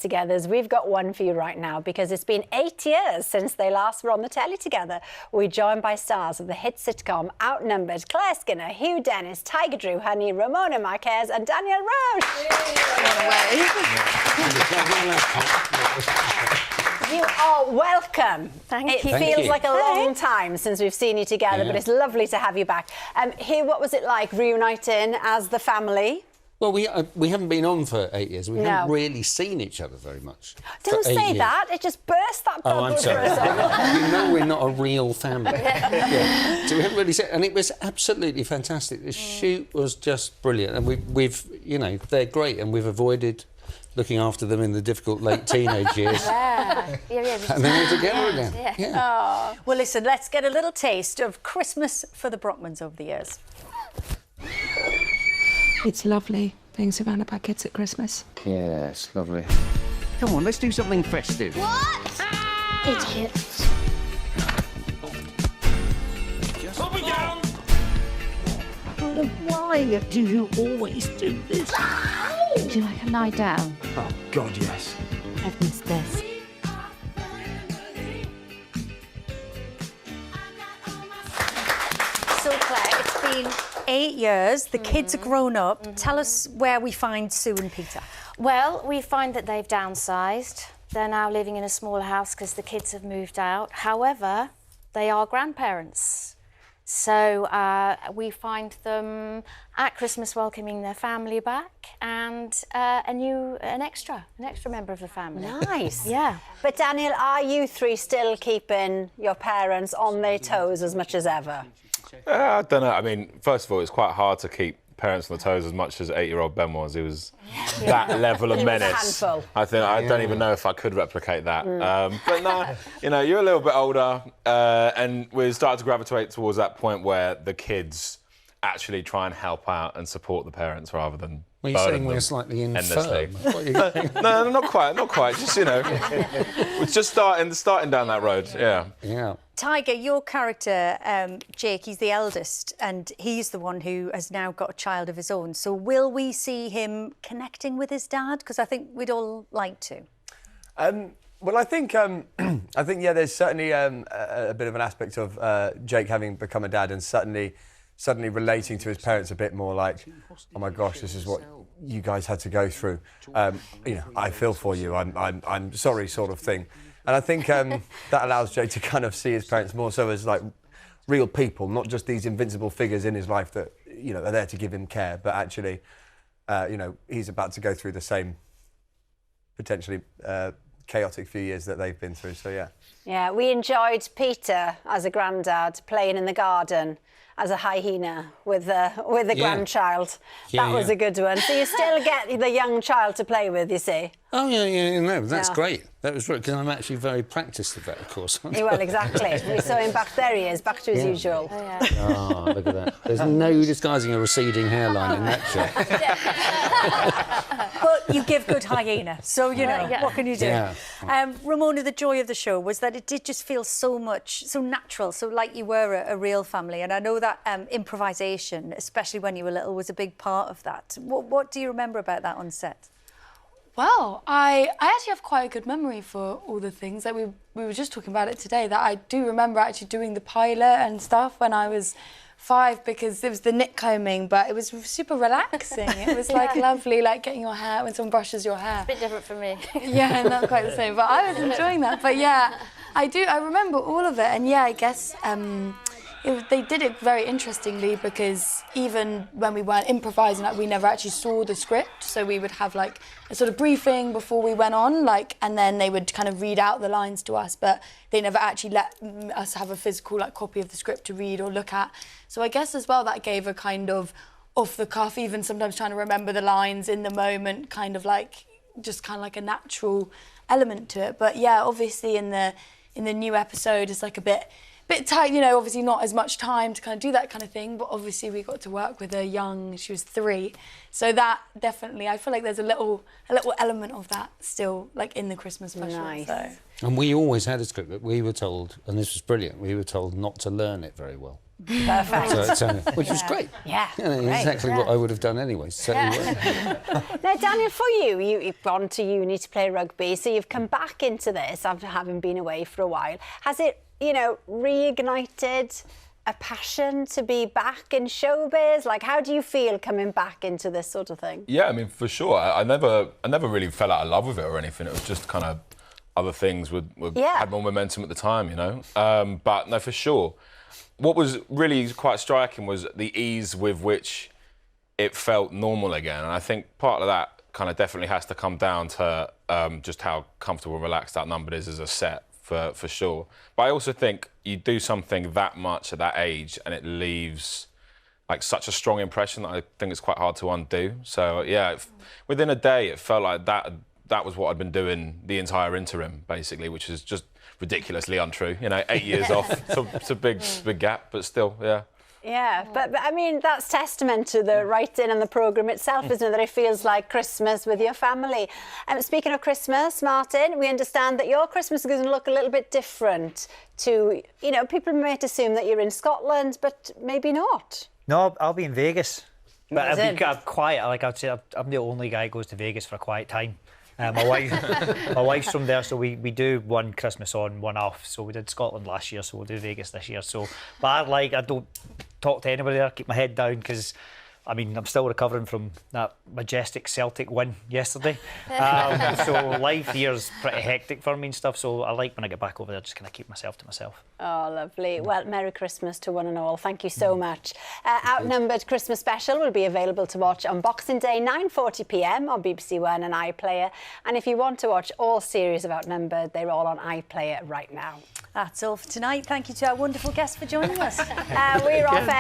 together. We've got one for you right now because it's been 8 years since they last were on the telly together. We're joined by stars of the hit sitcom Outnumbered, Claire Skinner, Hugh Dennis, Tiger Drew Honey, Ramona Marquez and Daniel Roche. You are welcome. Thank you. It feels like a long time since we've seen you together, but it's lovely to have you back. Hugh, what was it like reuniting as the family? Well, we haven't been on for 8 years. We haven't really seen each other very much. Don't say that. It just burst that bubble. Oh, I'm sorry. You know we're not a real family. Yeah. So we haven't really seen... And it was absolutely fantastic. The shoot was just brilliant. And we've, you know, they're great. And we've avoided looking after them in the difficult late teenage years. And then we're together again. Yeah. Well, listen, let's get a little taste of Christmas for the Brockmans over the years. It's lovely being surrounded by kids at Christmas. Yeah, it's lovely. Come on, let's do something festive. What? Idiots. Put me down! Why do you always do this? Would you like a lie down? Oh, God, yes. I've missed this. So, Claire, it's been 8 years. The kids are grown up. Tell us where we find Sue and Peter. Well, we find that they've downsized. They're now living in a small house because the kids have moved out. However, they are grandparents. So we find them at Christmas welcoming their family back and an extra member of the family. Nice. Yeah. But Daniel, are you three still keeping your parents on their toes as much as ever? I don't know. I mean, first of all, it's quite hard to keep parents on the toes as much as 8-year-old Ben was. He was that level of menace. I think I don't even know if I could replicate that. But no, you know, you're a little bit older, and we started to gravitate towards that point where the kids actually try and help out and support the parents rather than. Well, you're saying we're slightly infirm. No, not quite. Just, you know, we're just starting down that road. Yeah. Tiger, your character, Jake, he's the eldest, and he's the one who has now got a child of his own. So will we see him connecting with his dad? Because I think we'd all like to. Well, I think yeah, there's certainly a bit of an aspect of Jake having become a dad and suddenly relating to his parents a bit more, like, oh my gosh, this is what you guys had to go through. You know, I feel for you. I'm sorry, sort of thing. And I think that allows Jake to kind of see his parents more so as like real people, not just these invincible figures in his life that, you know, are there to give him care, but actually, you know, he's about to go through the same potentially chaotic few years that they've been through. So yeah. Yeah, we enjoyed Peter as a granddad playing in the garden as a hyena with a grandchild. That was a good one. So you still get the young child to play with, you see. Oh, yeah, no, that's great. That was great, because I'm actually very practised at that, of course. Well, exactly. We saw him back. There he is, back to his usual. Oh, look at that. There's no disguising a receding hairline in that shot. But you give good hyena, so, you know, what can you do? Yeah. Ramona, the joy of the show was that it did just feel so natural, so like you were a real family. And I know that improvisation, especially when you were little, was a big part of that. What do you remember about that on set? Well, I actually have quite a good memory for all the things. Like we were just talking about it today, that I do remember actually doing the pilot and stuff when I was 5, because it was the nit combing, but it was super relaxing. It was like lovely, like getting your hair when someone brushes your hair. A bit different from me. Yeah, not quite the same, but I was enjoying that. But yeah, I remember all of it, and yeah, I guess they did it very interestingly, because even when we weren't improvising, like, we never actually saw the script, so we would have like a sort of briefing before we went on, like, and then they would kind of read out the lines to us, but they never actually let us have a physical like copy of the script to read or look at. So I guess as well that gave a kind of off the cuff, even sometimes trying to remember the lines in the moment, kind of like just kind of like a natural element to it. But yeah, obviously in the new episode it's like a bit tight, you know, obviously not as much time to kind of do that kind of thing, but obviously we got to work with she was 3. So that definitely, I feel like there's a little element of that still, like, in the Christmas special. Nice. So. And we always had a script, but we were told, and this was brilliant, we were told not to learn it very well. Perfect. So, which was great. Yeah, exactly what I would have done anyway. So, Now, Daniel, for you've gone to uni to play rugby, so you've come back into this after having been away for a while. Has it, reignited a passion to be back in showbiz? Like, how do you feel coming back into this sort of thing? Yeah, I mean, for sure. I never really fell out of love with it or anything. It was just kind of other things had more momentum at the time, But no, for sure. What was really quite striking was the ease with which it felt normal again. And I think part of that kind of definitely has to come down to just how comfortable and relaxed Outnumbered is as a set, for sure. But I also think you do something that much at that age and it leaves like such a strong impression that I think it's quite hard to undo. So yeah, within a day it felt like that was what I'd been doing the entire interim, basically, which is just ridiculously untrue. 8 years off, it's a big gap, but still, yeah. Yeah, but I mean, that's testament to the writing and the programme itself, isn't it? That it feels like Christmas with your family. Speaking of Christmas, Martin, we understand that your Christmas is going to look a little bit different to, people might assume that you're in Scotland, but maybe not. No, I'll be in Vegas. But I'll be quiet. Like I'd say, I'm the only guy who goes to Vegas for a quiet time. My wife's from there, so we do one Christmas on, one off. So we did Scotland last year, so we'll do Vegas this year. So, but I don't talk to anybody there, keep my head down, because I'm still recovering from that majestic Celtic win yesterday. So life here's pretty hectic for me and stuff. So I like when I get back over there, just kind of keep myself to myself. Oh, lovely. Well, Merry Christmas to one and all. Thank you so much. Outnumbered Christmas Special will be available to watch on Boxing Day, 9:40 p.m. on BBC1 and iPlayer. And if you want to watch all series of Outnumbered, they're all on iPlayer right now. That's all for tonight. Thank you to our wonderful guests for joining us. We're off air.